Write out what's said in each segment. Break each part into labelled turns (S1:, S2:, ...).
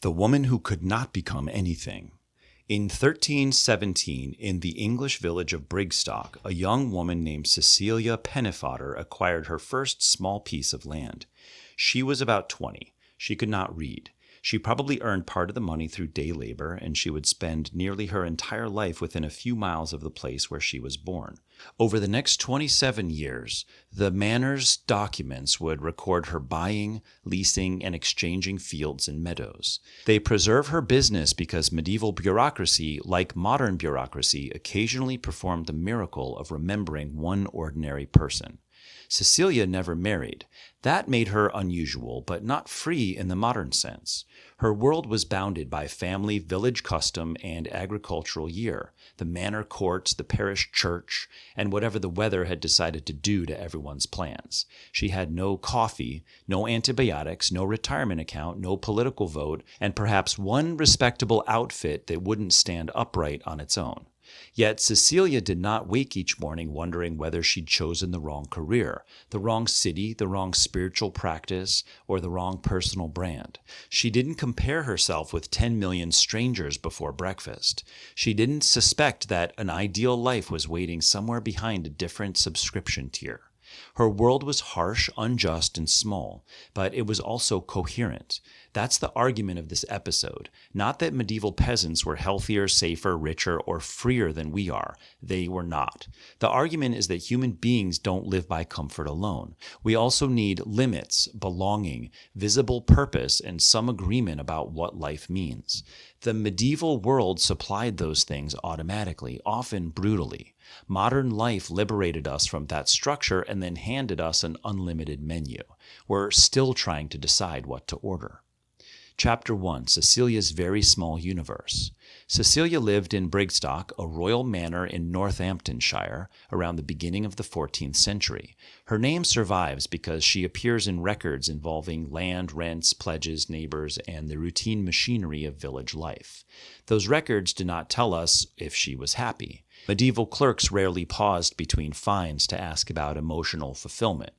S1: The woman who could not become anything. In 1317, in the English village of Brigstock, a young woman named Cecilia Penifader acquired her first small piece of land. She was about 20. She could not read. She probably earned part of the money through day labor, and she would spend nearly her entire life within a few miles of the place where she was born. Over the next 27 years, the manor's documents would record her buying, leasing, and exchanging fields and meadows. They preserve her business because medieval bureaucracy, like modern bureaucracy, occasionally performed the miracle of remembering one ordinary person. Cecilia never married. That made her unusual, but not free in the modern sense. Her world was bounded by family, village custom, and agricultural year, the manor court, the parish church, and whatever the weather had decided to do to everyone's plans. She had no coffee, no antibiotics, no retirement account, no political vote, and perhaps one respectable outfit that wouldn't stand upright on its own. Yet Cecilia did not wake each morning wondering whether she'd chosen the wrong career, the wrong city, the wrong spiritual practice, or the wrong personal brand. She didn't compare herself with 10 million strangers before breakfast. She didn't suspect that an ideal life was waiting somewhere behind a different subscription tier. Her world was harsh, unjust, and small, but it was also coherent. That's the argument of this episode. Not that medieval peasants were healthier, safer, richer, or freer than we are. They were not. The argument is that human beings don't live by comfort alone. We also need limits, belonging, visible purpose, and some agreement about what life means. The medieval world supplied those things automatically, often brutally. Modern life liberated us from that structure and then handed us an unlimited menu. We're still trying to decide what to order. Chapter 1. Cecilia's Very Small Universe. Cecilia lived in Brigstock, a royal manor in Northamptonshire, around the beginning of the 14th century. Her name survives because she appears in records involving land, rents, pledges, neighbors, and the routine machinery of village life. Those records do not tell us if she was happy. Medieval clerks rarely paused between fines to ask about emotional fulfillment,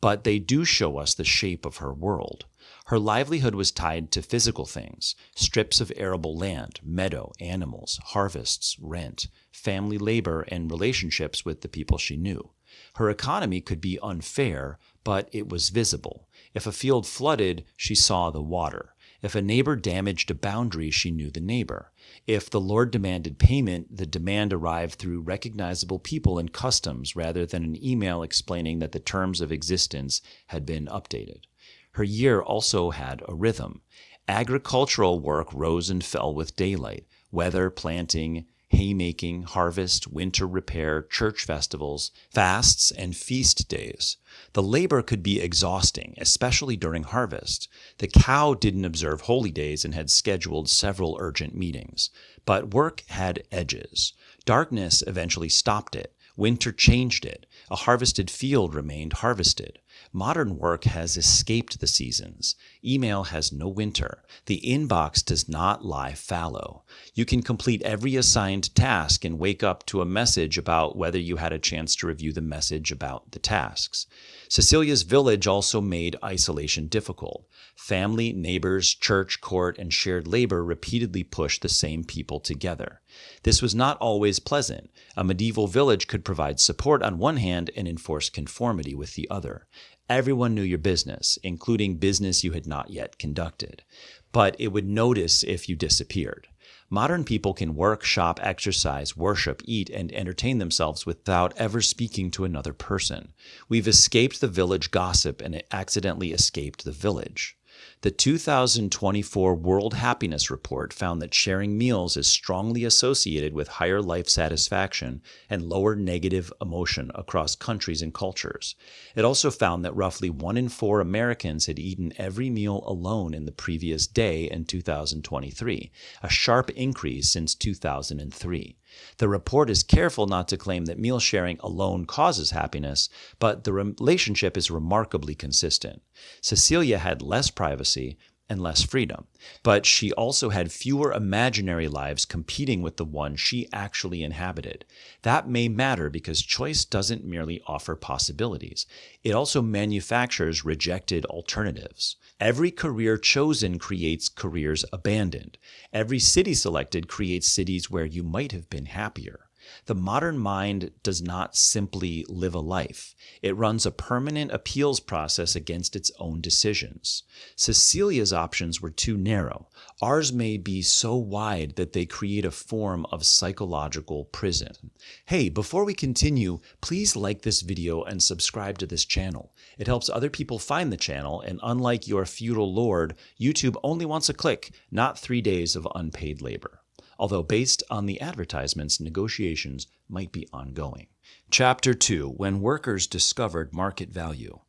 S1: but they do show us the shape of her world. Her livelihood was tied to physical things, strips of arable land, meadow, animals, harvests, rent, family labor, and relationships with the people she knew. Her economy could be unfair, but it was visible. If a field flooded, she saw the water. If a neighbor damaged a boundary, she knew the neighbor. If the Lord demanded payment, the demand arrived through recognizable people and customs rather than an email explaining that the terms of existence had been updated. Her year also had a rhythm. Agricultural work rose and fell with daylight. Weather, planting, haymaking, harvest, winter repair, church festivals, fasts, and feast days. The labor could be exhausting, especially during harvest. The cow didn't observe holy days and had scheduled several urgent meetings. But work had edges. Darkness eventually stopped it. Winter changed it. A harvested field remained harvested. Modern work has escaped the seasons. Email has no winter. The inbox does not lie fallow. You can complete every assigned task and wake up to a message about whether you had a chance to review the message about the tasks. Cecilia's village also made isolation difficult. Family, neighbors, church, court, and shared labor repeatedly pushed the same people together. This was not always pleasant. A medieval village could provide support on one hand and enforce conformity with the other. Everyone knew your business, including business you had not yet conducted. But it would notice if you disappeared. Modern people can work, shop, exercise, worship, eat, and entertain themselves without ever speaking to another person. We've escaped the village gossip and accidentally escaped the village. The 2024 World Happiness Report found that sharing meals is strongly associated with higher life satisfaction and lower negative emotion across countries and cultures. It also found that roughly 1 in 4 Americans had eaten every meal alone in the previous day in 2023, a sharp increase since 2003. The report is careful not to claim that meal sharing alone causes happiness, but the relationship is remarkably consistent. Cecilia had less privacy and less freedom. But she also had fewer imaginary lives competing with the one she actually inhabited. That may matter because choice doesn't merely offer possibilities. It also manufactures rejected alternatives. Every career chosen creates careers abandoned. Every city selected creates cities where you might have been happier. The modern mind does not simply live a life. It runs a permanent appeals process against its own decisions. Cecilia's options were too narrow. Ours may be so wide that they create a form of psychological prison. Hey, before we continue, please like this video and subscribe to this channel. It helps other people find the channel, and unlike your feudal lord, YouTube only wants a click, not 3 days of unpaid labor. Although based on the advertisements, negotiations might be ongoing. Chapter 2. When workers discovered market value.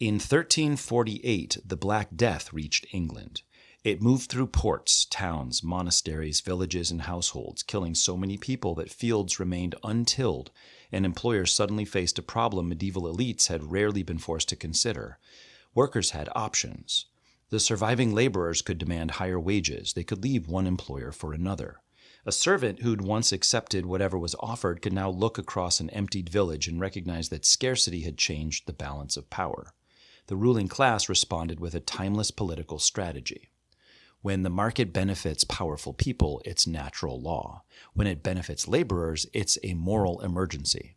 S1: In 1348, the Black Death reached England. It moved through ports, towns, monasteries, villages, and households, killing so many people that fields remained untilled, and employers suddenly faced a problem medieval elites had rarely been forced to consider. Workers had options. The surviving laborers could demand higher wages. They could leave one employer for another. A servant who'd once accepted whatever was offered could now look across an emptied village and recognize that scarcity had changed the balance of power. The ruling class responded with a timeless political strategy. When the market benefits powerful people, it's natural law. When it benefits laborers, it's a moral emergency.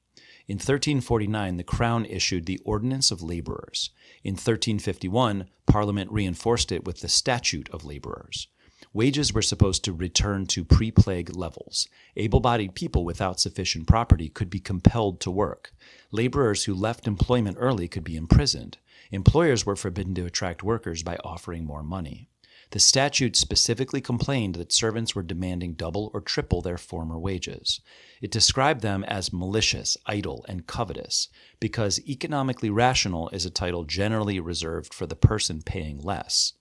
S1: In 1349, the Crown issued the Ordinance of Laborers. In 1351, Parliament reinforced it with the Statute of Laborers. Wages were supposed to return to pre-plague levels. Able-bodied people without sufficient property could be compelled to work. Laborers who left employment early could be imprisoned. Employers were forbidden to attract workers by offering more money. The statute specifically complained that servants were demanding double or triple their former wages. It described them as malicious, idle, and covetous, because economically rational is a title generally reserved for the person paying less.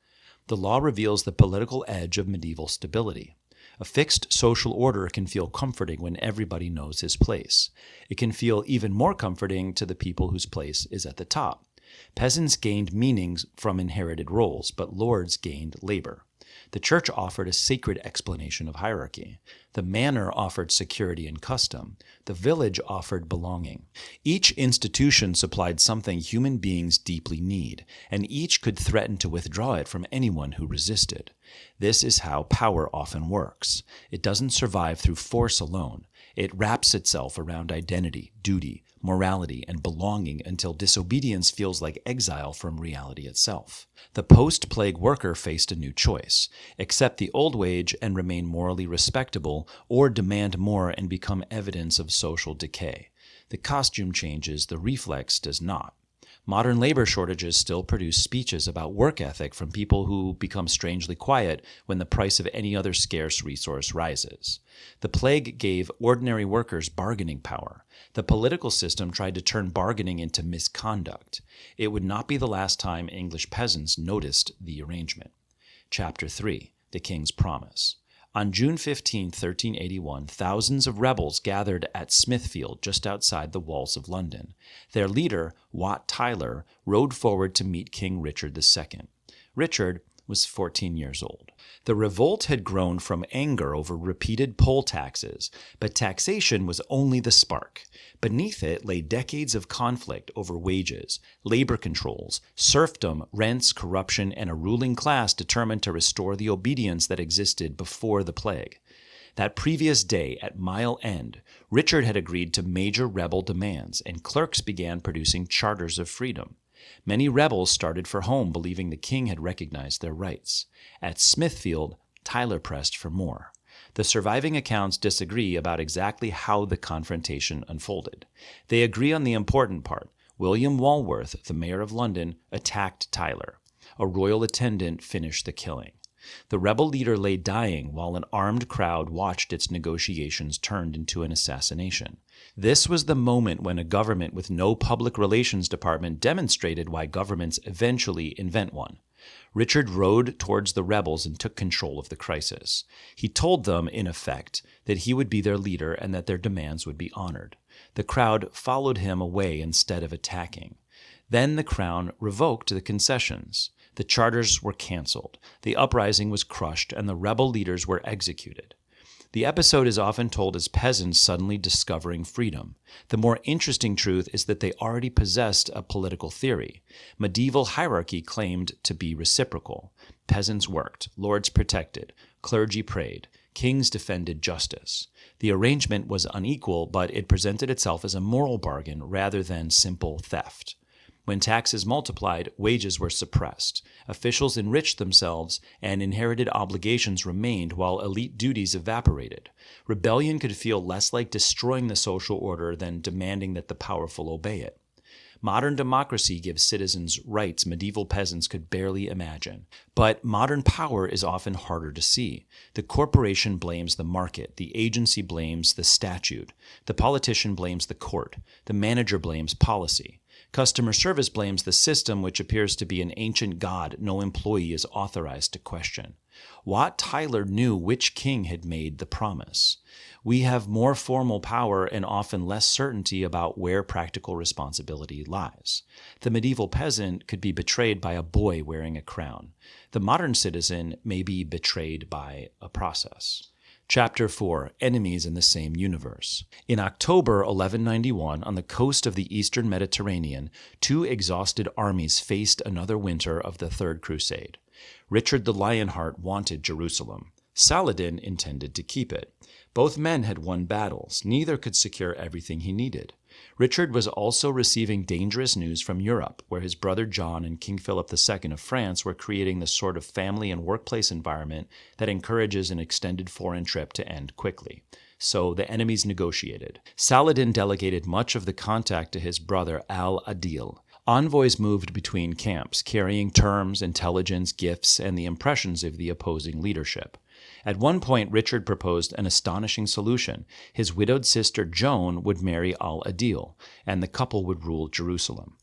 S1: The law reveals the political edge of medieval stability. A fixed social order can feel comforting when everybody knows his place. It can feel even more comforting to the people whose place is at the top. Peasants gained meanings from inherited roles, but lords gained labor. The church offered a sacred explanation of hierarchy. The manor offered security and custom. The village offered belonging. Each institution supplied something human beings deeply need, and each could threaten to withdraw it from anyone who resisted. This is how power often works. It doesn't survive through force alone. It wraps itself around identity, duty, morality, and belonging until disobedience feels like exile from reality itself. The post-plague worker faced a new choice: accept the old wage and remain morally respectable, or demand more and become evidence of social decay. The costume changes, the reflex does not. Modern labor shortages still produce speeches about work ethic from people who become strangely quiet when the price of any other scarce resource rises. The plague gave ordinary workers bargaining power. The political system tried to turn bargaining into misconduct. It would not be the last time English peasants noticed the arrangement. Chapter 3. The King's Promise. On June 15, 1381, thousands of rebels gathered at Smithfield, just outside the walls of London. Their leader, Wat Tyler, rode forward to meet King Richard II. Richard was 14 years old. The revolt had grown from anger over repeated poll taxes, but taxation was only the spark. Beneath it lay decades of conflict over wages, labor controls, serfdom, rents, corruption, and a ruling class determined to restore the obedience that existed before the plague. That previous day, at Mile End, Richard had agreed to major rebel demands, and clerks began producing charters of freedom. Many rebels started for home, believing the king had recognized their rights. At Smithfield, Tyler pressed for more. The surviving accounts disagree about exactly how the confrontation unfolded. They agree on the important part. William Walworth, the mayor of London, attacked Tyler. A royal attendant finished the killing. The rebel leader lay dying while an armed crowd watched its negotiations turned into an assassination. This was the moment when a government with no public relations department demonstrated why governments eventually invent one. Richard rode towards the rebels and took control of the crisis. He told them, in effect, that he would be their leader and that their demands would be honored. The crowd followed him away instead of attacking. Then the crown revoked the concessions. The charters were canceled, the uprising was crushed, and the rebel leaders were executed. The episode is often told as peasants suddenly discovering freedom. The more interesting truth is that they already possessed a political theory. Medieval hierarchy claimed to be reciprocal. Peasants worked, lords protected, clergy prayed, kings defended justice. The arrangement was unequal, but it presented itself as a moral bargain rather than simple theft. When taxes multiplied, wages were suppressed. Officials enriched themselves, and inherited obligations remained while elite duties evaporated. Rebellion could feel less like destroying the social order than demanding that the powerful obey it. Modern democracy gives citizens rights medieval peasants could barely imagine. But modern power is often harder to see. The corporation blames the market. The agency blames the statute. The politician blames the court. The manager blames policy. Customer service blames the system, which appears to be an ancient god no employee is authorized to question. Wat Tyler knew which king had made the promise. We have more formal power and often less certainty about where practical responsibility lies. The medieval peasant could be betrayed by a boy wearing a crown. The modern citizen may be betrayed by a process. Chapter 4, Enemies in the Same Universe. In October 1191, on the coast of the eastern Mediterranean, two exhausted armies faced another winter of the Third Crusade. Richard the Lionheart wanted Jerusalem. Saladin intended to keep it. Both men had won battles. Neither could secure everything he needed. Richard was also receiving dangerous news from Europe, where his brother John and King Philip II of France were creating the sort of family and workplace environment that encourages an extended foreign trip to end quickly. So the enemies negotiated. Saladin delegated much of the contact to his brother Al-Adil. Envoys moved between camps, carrying terms, intelligence, gifts, and the impressions of the opposing leadership. At one point, Richard proposed an astonishing solution. His widowed sister Joan would marry Al-Adil, and the couple would rule Jerusalem.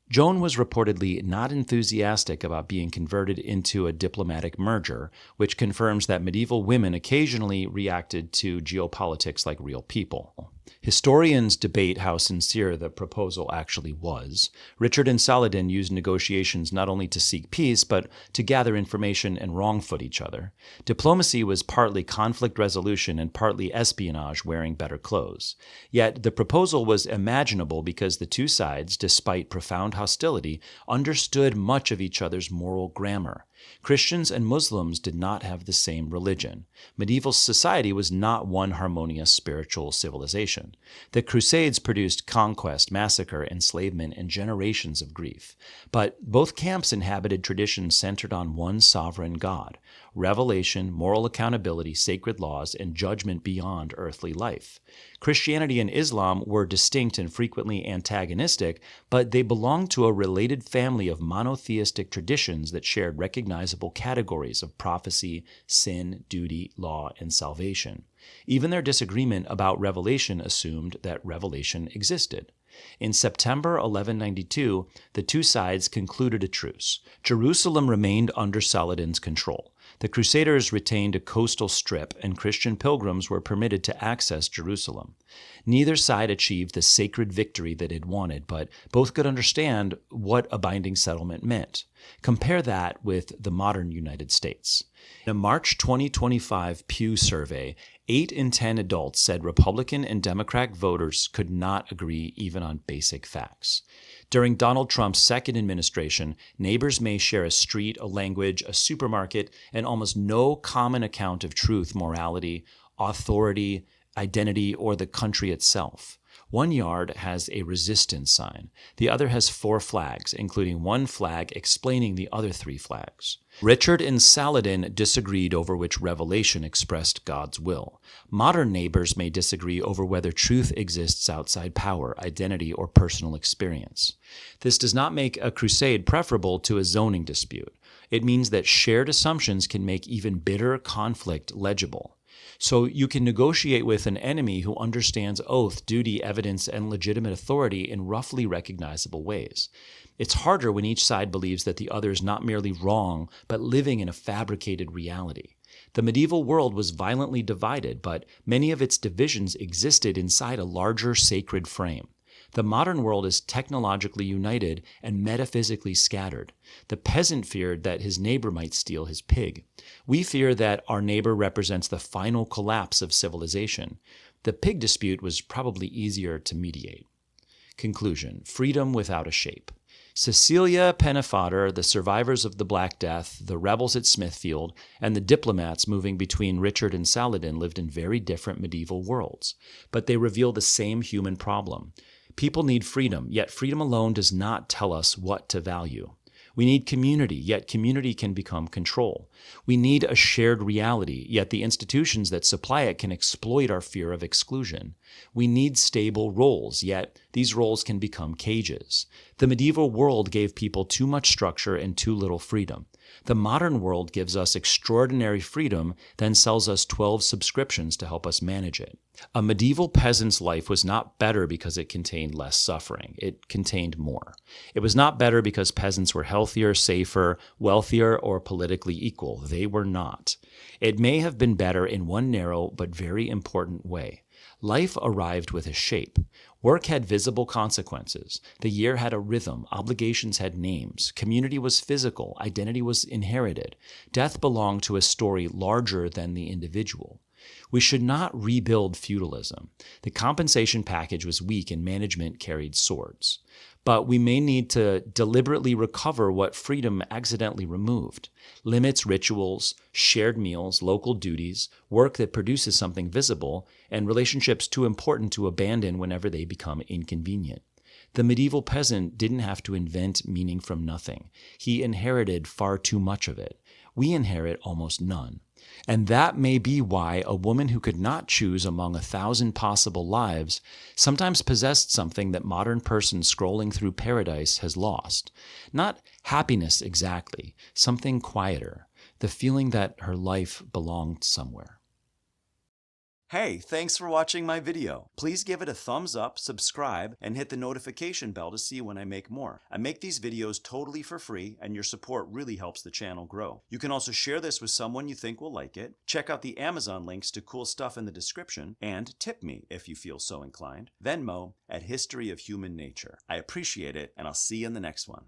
S1: Joan was reportedly not enthusiastic about being converted into a diplomatic merger, which confirms that medieval women occasionally reacted to geopolitics like real people. Historians debate how sincere the proposal actually was. Richard and Saladin used negotiations not only to seek peace, but to gather information and wrongfoot each other. Diplomacy was partly conflict resolution and partly espionage wearing better clothes. Yet the proposal was imaginable because the two sides, despite profound hostility, understood much of each other's moral grammar. Christians and Muslims did not have the same religion. Medieval society was not one harmonious spiritual civilization. The Crusades produced conquest, massacre, enslavement, and generations of grief. But both camps inhabited traditions centered on one sovereign God: revelation, moral accountability, sacred laws, and judgment beyond earthly life. Christianity and Islam were distinct and frequently antagonistic, but they belonged to a related family of monotheistic traditions that shared recognizable categories of prophecy, sin, duty, law, and salvation. Even their disagreement about revelation assumed that revelation existed. In September 1192, the two sides concluded a truce. Jerusalem remained under Saladin's control. The Crusaders retained a coastal strip, and Christian pilgrims were permitted to access Jerusalem. Neither side achieved the sacred victory that it wanted, but both could understand what a binding settlement meant. Compare that with the modern United States. In a March 2025 Pew survey, 8 in 10 adults said Republican and Democrat voters could not agree even on basic facts. During Donald Trump's second administration, neighbors may share a street, a language, a supermarket, and almost no common account of truth, morality, authority, identity, or the country itself. One yard has a resistance sign. The other has 4 flags, including one flag explaining the other 3 flags. Richard and Saladin disagreed over which revelation expressed God's will. Modern neighbors may disagree over whether truth exists outside power, identity, or personal experience. This does not make a crusade preferable to a zoning dispute. It means that shared assumptions can make even bitter conflict legible. So you can negotiate with an enemy who understands oath, duty, evidence, and legitimate authority in roughly recognizable ways. It's harder when each side believes that the other is not merely wrong, but living in a fabricated reality. The medieval world was violently divided, but many of its divisions existed inside a larger sacred frame. The modern world is technologically united and metaphysically scattered. The peasant feared that his neighbor might steal his pig. We fear that our neighbor represents the final collapse of civilization. The pig dispute was probably easier to mediate. Conclusion: freedom without a shape. Cecilia Penifader, the survivors of the Black Death, the rebels at Smithfield, and the diplomats moving between Richard and Saladin lived in very different medieval worlds. But they reveal the same human problem. People need freedom, yet freedom alone does not tell us what to value. We need community, yet community can become control. We need a shared reality, yet the institutions that supply it can exploit our fear of exclusion. We need stable roles, yet these roles can become cages. The medieval world gave people too much structure and too little freedom. The modern world gives us extraordinary freedom, then sells us 12 subscriptions to help us manage it. A medieval peasant's life was not better because it contained less suffering. It contained more. It was not better because peasants were healthier, safer, wealthier, or politically equal. They were not. It may have been better in one narrow but very important way. Life arrived with a shape. Work had visible consequences. The year had a rhythm. Obligations had names. Community was physical. Identity was inherited. Death belonged to a story larger than the individual. We should not rebuild feudalism. The compensation package was weak and management carried swords. But we may need to deliberately recover what freedom accidentally removed. Limits, rituals, shared meals, local duties, work that produces something visible, and relationships too important to abandon whenever they become inconvenient. The medieval peasant didn't have to invent meaning from nothing. He inherited far too much of it. We inherit almost none. And that may be why a woman who could not choose among 1,000 possible lives sometimes possessed something that modern persons scrolling through paradise has lost. Not happiness exactly, something quieter, the feeling that her life belonged somewhere. Hey, thanks for watching my video. Please give it a thumbs up, subscribe, and hit the notification bell to see when I make more. I make these videos totally for free, and your support really helps the channel grow. You can also share this with someone you think will like it, check out the Amazon links to cool stuff in the description, and tip me if you feel so inclined. Venmo at History of Human Nature. I appreciate it, and I'll see you in the next one.